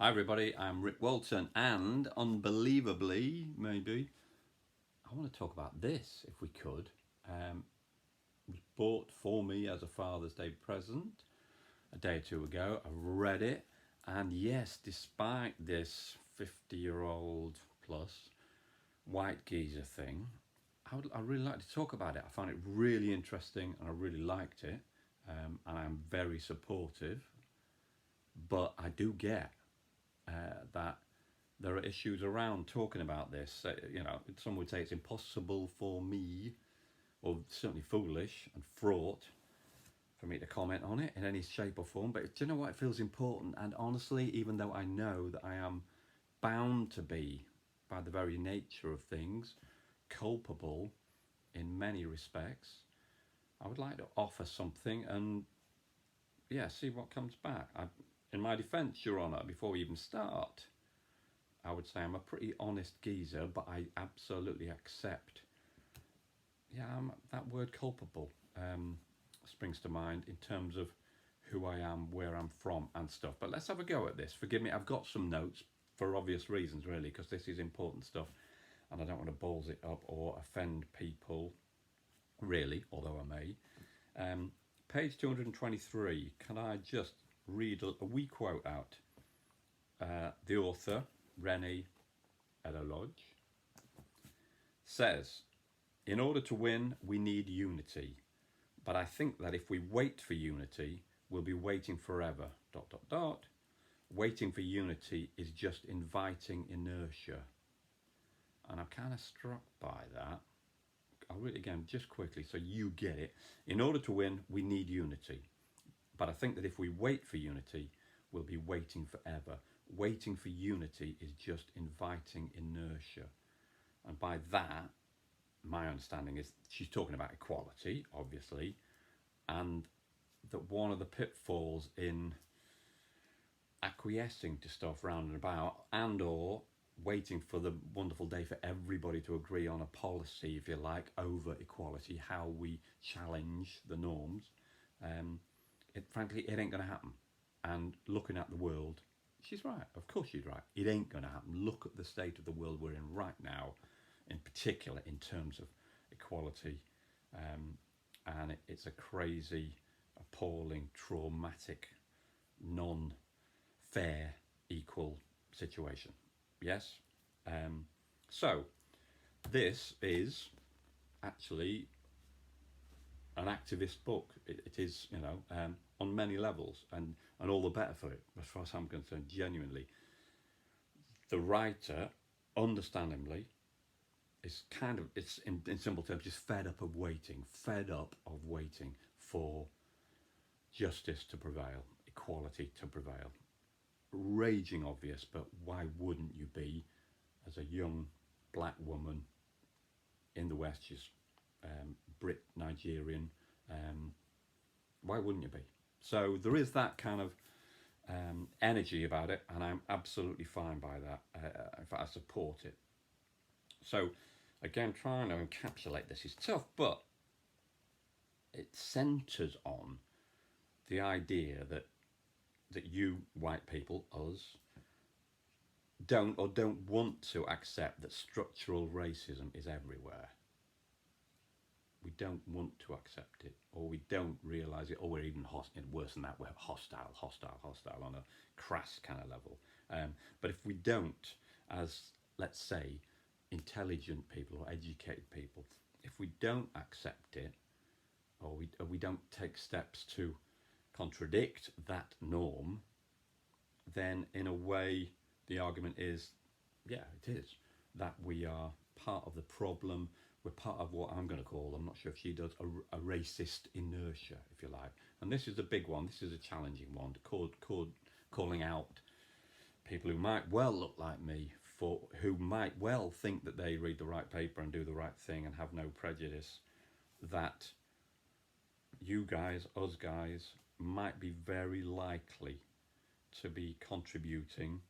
Hi everybody, I'm Rick Walton, and unbelievably, maybe, I want to talk about this, if we could. It was bought for me as a Father's Day present a day or two ago. I read it, and yes, despite this 50-year-old plus white geezer thing, I really like to talk about it. I found it really interesting, and I really liked it, and I'm very supportive, but I do get that there are issues around talking about this. Some would say it's impossible for me, or certainly foolish and fraught, for me to comment on it in any shape or form. But do you know what? It feels important. And honestly, even though I know that I am bound to be, by the very nature of things, culpable in many respects, I would like to offer something and, see what comes back. In my defence, Your Honour, before we even start, I would say I'm a pretty honest geezer, but I absolutely accept, that word culpable springs to mind in terms of who I am, where I'm from and stuff. But let's have a go at this. Forgive me, I've got some notes for obvious reasons, really, because this is important stuff and I don't want to balls it up or offend people, really, although I may. Page 223, can I just read a wee quote out? The author, Reni Eddo-Lodge, says, "In order to win, we need unity. But I think that if we wait for unity, we'll be waiting forever. ... Waiting for unity is just inviting inertia." And I'm kind of struck by that. I'll read it again just quickly so you get it. In order to win, we need unity. But I think that if we wait for unity, we'll be waiting forever. Waiting for unity is just inviting inertia. And by that, my understanding is she's talking about equality, obviously, and that one of the pitfalls in acquiescing to stuff round and about, and or waiting for the wonderful day for everybody to agree on a policy, if you like, over equality, how we challenge the norms, frankly, it ain't going to happen. And looking at the world, she's right. Of course she's right. It ain't going to happen. Look at the state of the world we're in right now, in particular in terms of equality. And it's a crazy, appalling, traumatic, non-fair, equal situation. Yes? So, this is actually an activist book. It is, on many levels, and all the better for it, as far as I'm concerned, genuinely. The writer, understandably, it's in simple terms, just fed up of waiting for justice to prevail, equality to prevail. Raging obvious, but why wouldn't you be, as a young black woman in the West? She's Brit Nigerian. Why wouldn't you be? So there is that kind of energy about it, and I'm absolutely fine by that. In fact, I support it. So, again, trying to encapsulate this is tough, but it centres on the idea that you, white people, us, don't want to accept that structural racism is everywhere. We don't want to accept it, or we don't realise it, or we're even worse than that, we're hostile on a crass kind of level. But if we don't, as, let's say, intelligent people or educated people, if we don't accept it, or we don't take steps to contradict that norm, then in a way the argument is, it is, that we are part of the problem. We're part of what I'm going to call, I'm not sure if she does, a racist inertia, if you like. And this is a big one. This is a challenging one, calling out people who might well look like me, who might well think that they read the right paper and do the right thing and have no prejudice, that you guys, us guys, might be very likely to be contributing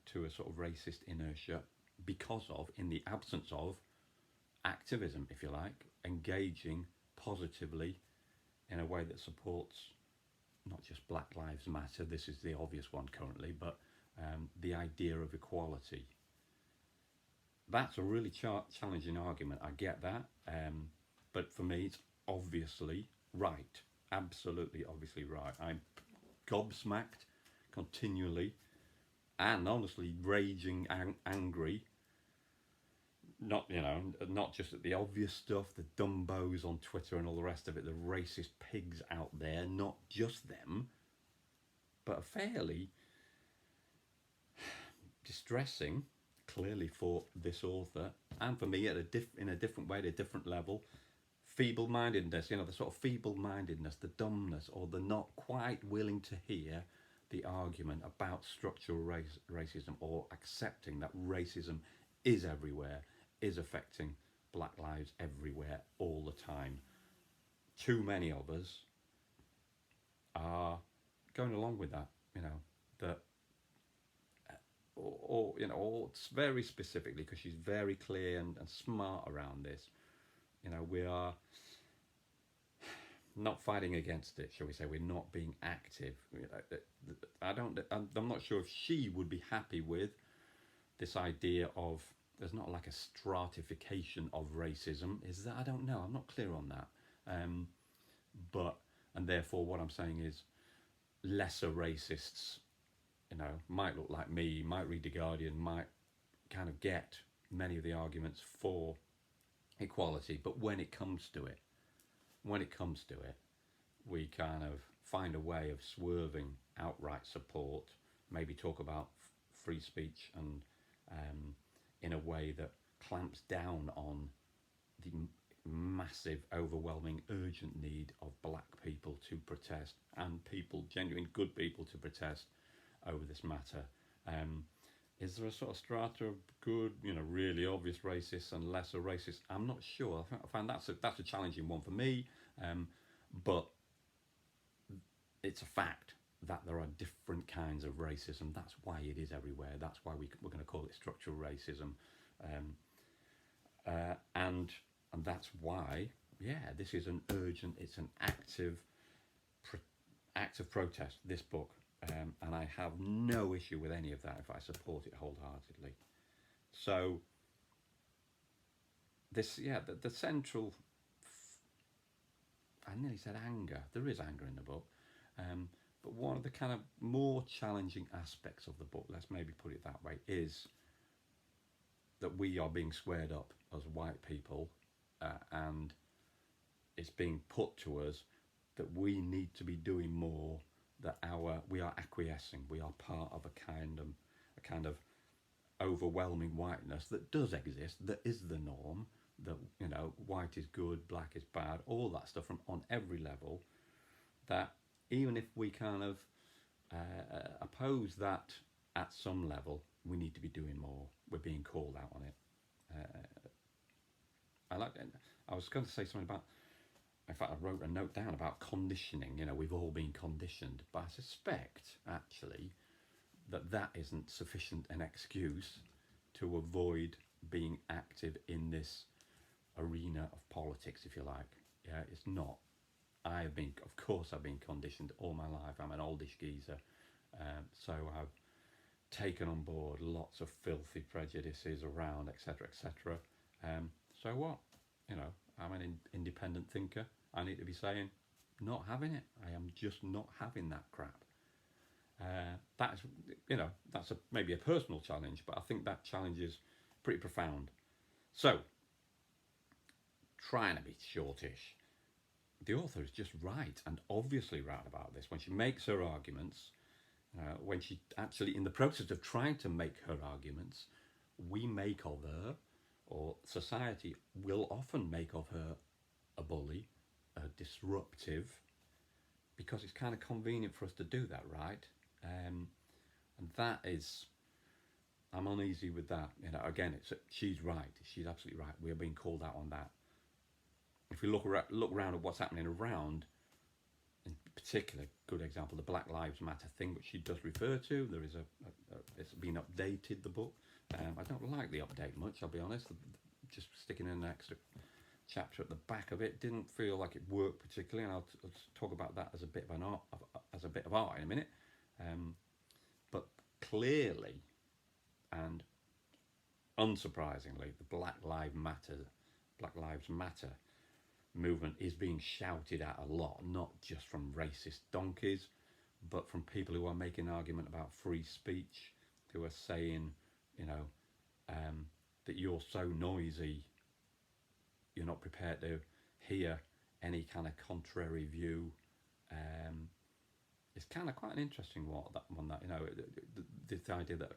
to a sort of racist inertia because of, in the absence of, activism, if you like, engaging positively in a way that supports not just Black Lives Matter, this is the obvious one currently, but the idea of equality. That's a really challenging argument, I get that, but for me it's obviously right, absolutely obviously right. I'm gobsmacked continually and honestly raging angry, not not just at the obvious stuff, the dumbos on Twitter and all the rest of it, the racist pigs out there, not just them, but a fairly distressing, clearly for this author and for me at in a different way, at a different level, feeble-mindedness, the sort of feeble-mindedness, the dumbness, or the not quite willing to hear the argument about structural racism, or accepting that racism is everywhere, is affecting black lives everywhere all the time. Too many of us are going along with that, that or very specifically, because she's very clear and smart around this. We are not fighting against it, shall we say? We're not being active. I'm not sure if she would be happy with this idea of there's not like a stratification of racism. Is that? I don't know. I'm not clear on that. And therefore, what I'm saying is, lesser racists, might look like me, might read The Guardian, might kind of get many of the arguments for equality, but when it comes to it, we kind of find a way of swerving outright support, maybe talk about free speech, and in a way that clamps down on the massive, overwhelming, urgent need of black people to protest, and people, genuine good people, to protest over this matter. Is there a sort of strata of good, really obvious racists and lesser racists? I'm not sure. I find that's a challenging one for me, but it's a fact that there are different kinds of racism. That's why it is everywhere. That's why we're going to call it structural racism, and that's why, this is an urgent, it's an active protest, this book. And I have no issue with any of that if I support it wholeheartedly. So this, the central, I nearly said anger. There is anger in the book. But one of the kind of more challenging aspects of the book, let's maybe put it that way, is that we are being squared up as white people, and it's being put to us that we need to be doing more, that we are acquiescing, we are part of a kind of overwhelming whiteness that does exist, that is the norm, that white is good, black is bad, all that stuff on every level, that even if we kind of oppose that at some level, we need to be doing more. We're being called out on it. I was going to say something about, in fact, I wrote a note down about conditioning. We've all been conditioned, but I suspect, actually, that isn't sufficient an excuse to avoid being active in this arena of politics, if you like. Yeah, it's not. Of course I've been conditioned all my life. I'm an oldish geezer, so I've taken on board lots of filthy prejudices around, etc., etc. So what? I'm an independent thinker. I need to be saying, not having it. I am just not having that crap. That's maybe a personal challenge, but I think that challenge is pretty profound. So, trying to be shortish, the author is just right, and obviously right about this. When she makes her arguments, when she actually, in the process of trying to make her arguments, we make of her, or society will often make of her, a bully, a disruptive, because it's kind of convenient for us to do that, right? And that is, I'm uneasy with that. Again, she's right. She's absolutely right. We are being called out on that. If we look around at what's happening around, in particular, good example, the Black Lives Matter thing, which she does refer to. There is it's been updated, the book. I don't like the update much, I'll be honest. Just sticking in an extra chapter at the back of it didn't feel like it worked particularly, and I'll talk about that as a bit of as a bit of art in a minute. But clearly and unsurprisingly, the Black Lives Matter movement is being shouted at a lot, not just from racist donkeys, but from people who are making an argument about free speech, who are saying, you know, that you're so noisy, you're not prepared to hear any kind of contrary view. It's kind of quite an interesting one, that you know, this idea that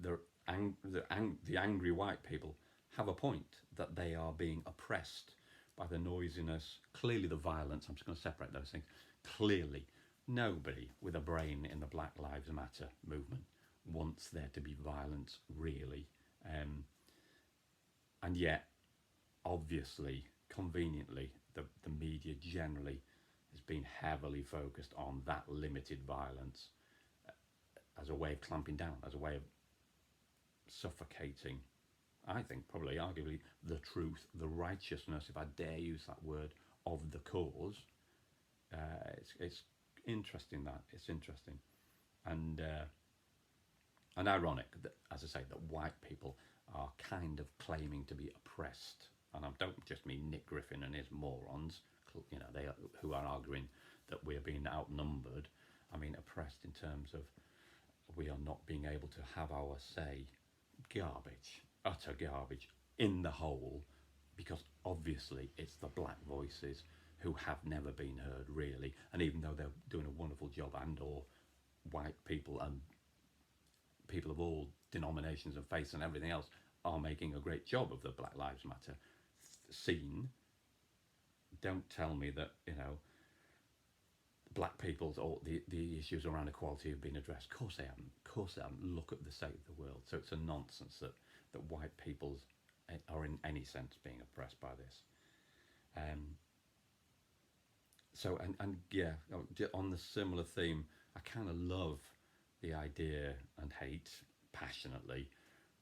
the angry white people have a point, that they are being oppressed by the noisiness, clearly the violence. I'm just going to separate those things. Clearly, nobody with a brain in the Black Lives Matter movement wants there to be violence, really. And yet, obviously, conveniently, the media generally has been heavily focused on that limited violence as a way of clamping down, as a way of suffocating, I think, probably, arguably, the truth, the righteousness, if I dare use that word, of the cause. It's interesting that. It's interesting. And ironic that, as I say, that white people are kind of claiming to be oppressed. And I don't just mean Nick Griffin and his morons, you know, who are arguing that we're being outnumbered. I mean oppressed in terms of we are not being able to have our say. Garbage, utter garbage, in the whole, because obviously it's the black voices who have never been heard, really. And even though they're doing a wonderful job, and or white people and people of all denominations and faiths and everything else are making a great job of the Black Lives Matter scene, don't tell me that, you know, black people's or the issues around equality have been addressed. Of course they haven't. Of course they haven't. Look at the state of the world. So it's a nonsense that white peoples are in any sense being oppressed by this. So and yeah, on the similar theme, I kind of love the idea and hate passionately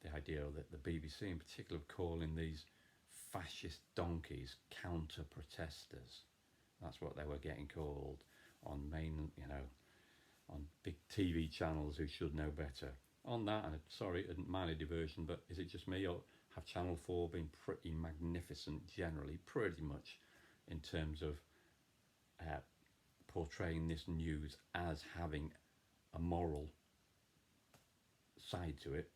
the idea that the BBC in particular calling these fascist donkeys counter-protesters. That's what they were getting called on main, you know, on big TV channels who should know better. On that, and sorry, a minor diversion, but is it just me, or have Channel 4 been pretty magnificent generally, pretty much, in terms of portraying this news as having a moral side to it,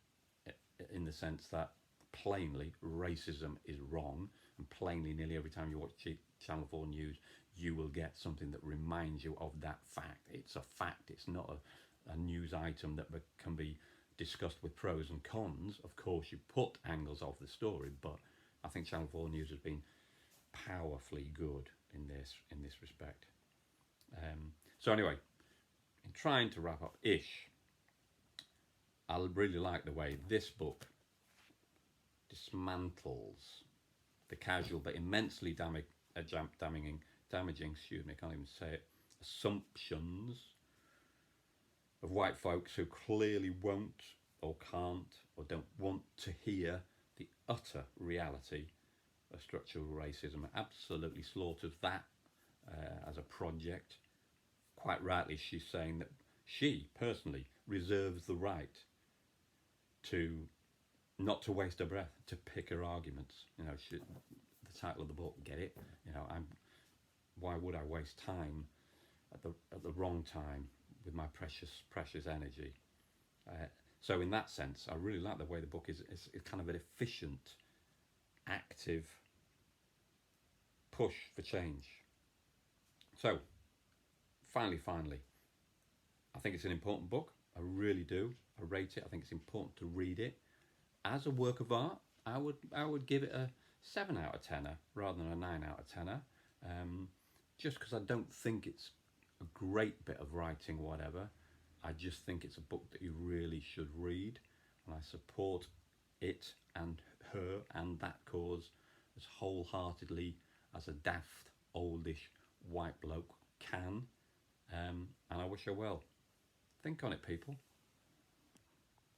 in the sense that plainly racism is wrong, and plainly nearly every time you watch Channel 4 news you will get something that reminds you of that fact. It's a fact, it's not a news item that can be discussed with pros and cons. Of course you put angles of the story, but I think Channel 4 News has been powerfully good in this respect. So anyway, in trying to wrap up ish, I really like the way this book dismantles the casual but immensely damaging, excuse me, I can't even say it, assumptions of white folks who clearly won't or can't or don't want to hear the utter reality of structural racism. Absolutely slaughters that as a project. Quite rightly, she's saying that she personally reserves the right to not to waste her breath, to pick her arguments. You know, the title of the book, get it? You know, why would I waste time at the wrong time with my precious energy? So in that sense, I really like the way the book is kind of an efficient, active push for change. So, finally, I think it's an important book. I really do. I rate it. I think it's important to read it. As a work of art, I would give it a 7 out of 10 rather than a 9 out of 10. Just because I don't think it's a great bit of writing, whatever. I just think it's a book that you really should read, and I support it and her and that cause as wholeheartedly as a daft, oldish white bloke can. And I wish her well. Think on it, people.